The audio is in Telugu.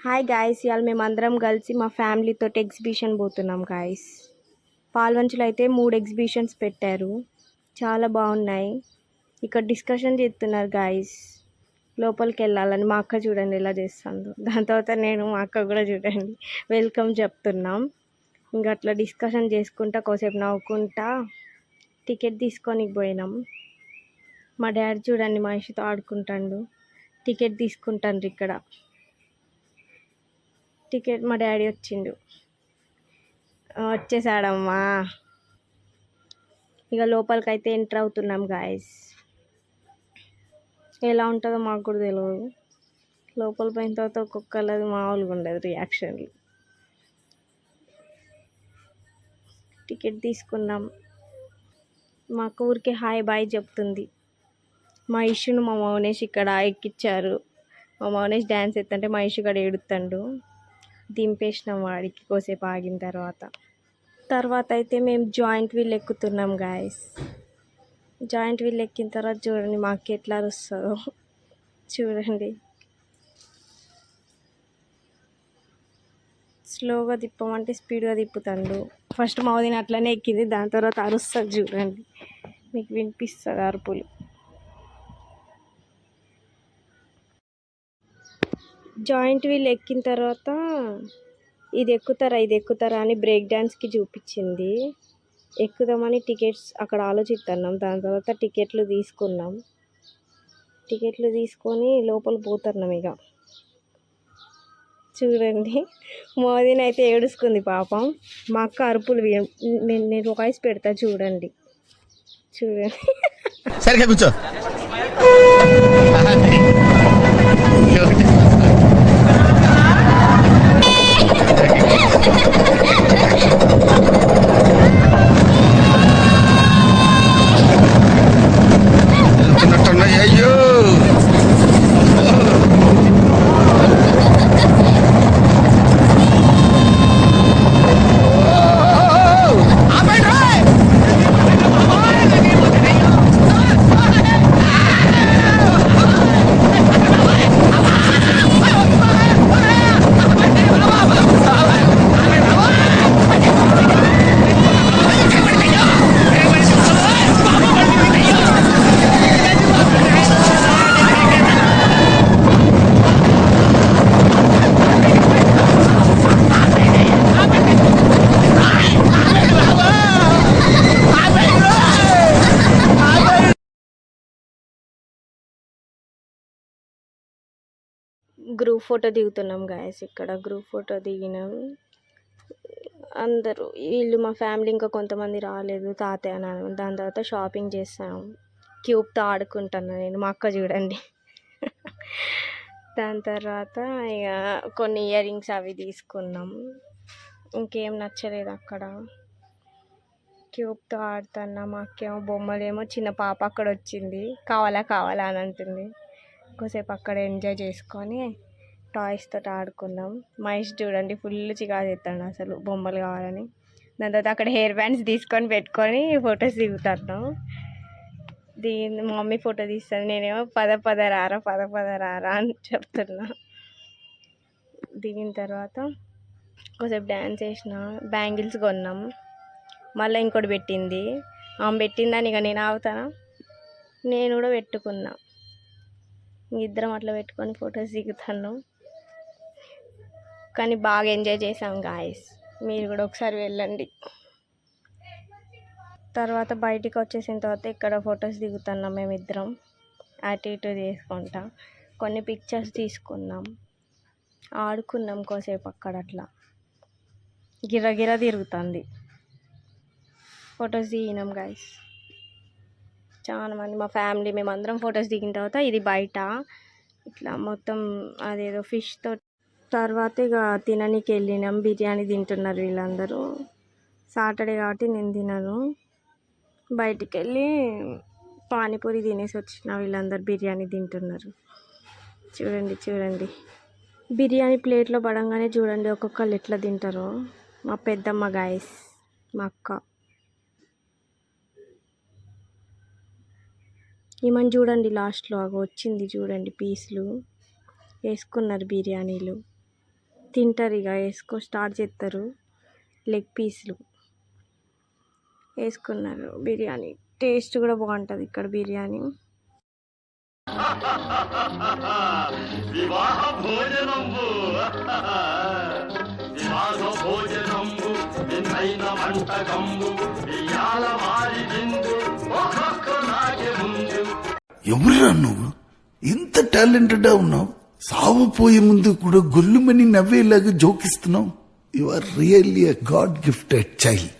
హాయ్ గాయ్స్, ఇవాళ మేమందరం కలిసి మా ఫ్యామిలీతో ఎగ్జిబిషన్ పోతున్నాం గాయ్స్. పాల్వంచులో అయితే 3 ఎగ్జిబిషన్స్ పెట్టారు, చాలా బాగున్నాయి. ఇక్కడ డిస్కషన్ చేస్తున్నారు గాయ్స్, లోపలికి వెళ్ళాలని. మా అక్క చూడండి ఎలా చేస్తుందో, దాని తర్వాత నేను మా అక్క కూడా చూడండి వెల్కమ్ చెప్తున్నాం. ఇంకా అట్లా డిస్కషన్ చేసుకుంటా కోసేపు నవ్వుకుంటా టికెట్ తీసుకొని పోయినాం. మా డాడీ చూడండి మనిషితో ఆడుకుంటాడు. టికెట్ తీసుకుంటాండ్రు ఇక్కడ. టికెట్ మా డాడీ వచ్చేసాడమ్మా. ఇక లోపలికి అయితే ఎంటర్ అవుతున్నాం గాయస్. ఎలా ఉంటుందో మాకు కూడా తెలియదు. లోపల పోయిన తర్వాత ఒక్కొక్కళ్ళది మామూలుగా ఉండదు రియాక్షన్లు. టికెట్ తీసుకున్నాం. మా ఊరికి హాయ్ బాయ్ చెప్తుంది. మా ఇష్యూను మా మౌనేష్ ఇక్కడ ఎక్కిచ్చారు. మా మౌనేష్ డ్యాన్స్ ఎత్తంటే మా ఇష్యూ కూడా ఏడుతాడు. దింపేసినాం వాడికి కోసేపు ఆగిన తర్వాత అయితే మేము జాయింట్ వీల్ ఎక్కుతున్నాం గాయస్. జాయింట్ వీల్ ఎక్కిన తర్వాత చూడండి మాకు ఎట్లా వస్తుందో చూడండి. స్లోగా తిప్పమంటే స్పీడ్గా తిప్పుతాడు. ఫస్ట్ మౌదిని అట్లనే ఎక్కింది, దాని తర్వాత అరుస్తుంది చూడండి, మీకు వినిపిస్తుంది అరుపులు. జాయింట్ వీల్ ఎక్కిన తర్వాత ఇది ఎక్కుతారా అని బ్రేక్ డ్యాన్స్కి చూపించింది. ఎక్కుదామని టికెట్స్ అక్కడ ఆలోచిస్తున్నాం. దాని తర్వాత టికెట్లు తీసుకున్నాం. టికెట్లు తీసుకొని లోపల పోతున్నాం. ఇక చూడండి మోదీని అయితే ఏడుచుకుంది పాపం. మా అక్క అరుపులు నేను వాయిస్ పెడతా చూడండి. సరిగ్గా కూర్చో. అయ్యో గ్రూప్ ఫోటో దిగుతున్నాం గాయస్. ఇక్కడ గ్రూప్ ఫోటో దిగినాం అందరూ. వీళ్ళు మా ఫ్యామిలీ, ఇంకా కొంతమంది రాలేదు, తాతయ్య నాన్న. దాని తర్వాత షాపింగ్ చేస్తాం. క్యూబ్తో ఆడుకుంటున్నాను నేను, మా అక్క చూడండి. దాని తర్వాత ఇక కొన్ని ఇయర్ రింగ్స్ అవి తీసుకున్నాం. ఇంకేం నచ్చలేదు అక్కడ. క్యూబ్తో ఆడుతున్నా. మా అక్కేమో బొమ్మలేమో చిన్న పాప అక్కడ వచ్చింది, కావాలా అని అంటుంది. కొద్దిసేపు అక్కడ ఎంజాయ్ చేసుకొని టాయ్స్ తోటి ఆడుకున్నాం. మహేష్ చూడండి ఫుల్ చికాకు చేస్తాడు అసలు బొమ్మలు కావాలని. దాని తర్వాత అక్కడ హెయిర్ బ్యాండ్స్ తీసుకొని పెట్టుకొని ఫొటోస్ దిగుతున్నాం. మా మమ్మీ ఫోటో తీస్తాను, నేనేమో పద రారా అని చెప్తున్నా. దిగిన తర్వాత కొద్దిసేపు డ్యాన్స్ వేసిన, బ్యాంగిల్స్ కొన్నాం. మళ్ళీ ఇంకోటి పెట్టింది, ఆమె పెట్టిందని ఇక నేను ఆగుతానా, నేను కూడా పెట్టుకున్నా. ఇద్దరం అట్లా పెట్టుకొని ఫొటోస్ దిగుతాను. కానీ బాగా ఎంజాయ్ చేసాం గాయస్. మీరు కూడా ఒకసారి వెళ్ళండి. తర్వాత బయటికి వచ్చేసిన తర్వాత ఇక్కడ ఫొటోస్ దిగుతున్నాం మేమిద్దరం, అటు ఇటు చేసుకుంటా. కొన్ని పిక్చర్స్ తీసుకున్నాం, ఆడుకున్నాం కోసేపు అక్కడ. అట్లా గిరగిర తిరుగుతుంది. ఫొటోస్ దిగినాం గాయస్. చాలా మంది మా ఫ్యామిలీ మేమందరం ఫొటోస్ దిగిన తర్వాత ఇది బయట ఇట్లా మొత్తం అదేదో ఫిష్తో. తర్వాత ఇక తిననీకి వెళ్ళినాం. బిర్యానీ తింటున్నారు వీళ్ళందరూ. సాటర్డే కాబట్టి నేను తినను. బయటికి వెళ్ళి పానీపూరి తినేసి వచ్చిన. వీళ్ళందరూ బిర్యానీ తింటున్నారు. చూడండి బిర్యానీ ప్లేట్లో పడంగానే చూడండి ఒక్కొక్కళ్ళు ఎట్లా తింటారో. మా పెద్దమ్మ గాయస్, మా అక్క. ఈమెను చూడండి లాస్ట్లో వచ్చింది చూడండి, పీసులు వేసుకున్నారు బిర్యానీలు. తింటారు ఇక స్టార్ట్ చేస్తారు. లెగ్ పీస్లు వేసుకున్నారు. బిర్యానీ టేస్ట్ కూడా బాగుంటుంది ఇక్కడ బిర్యానీ. వివాహ భోజనంబు వివాహ భోజనంబు వింతైన వంటకంబు ఇయాల మారి విందు ఒక్కొక్క నాటి ముందు. ఎవరురా నువ్వు? ఇంత టాలెంటెడ్ ఉన్నావు, సావపోయే ముందు కూడా గొల్లుమని నవ్వేలాగా జోకిస్తున్నావు. You are really a god gifted child.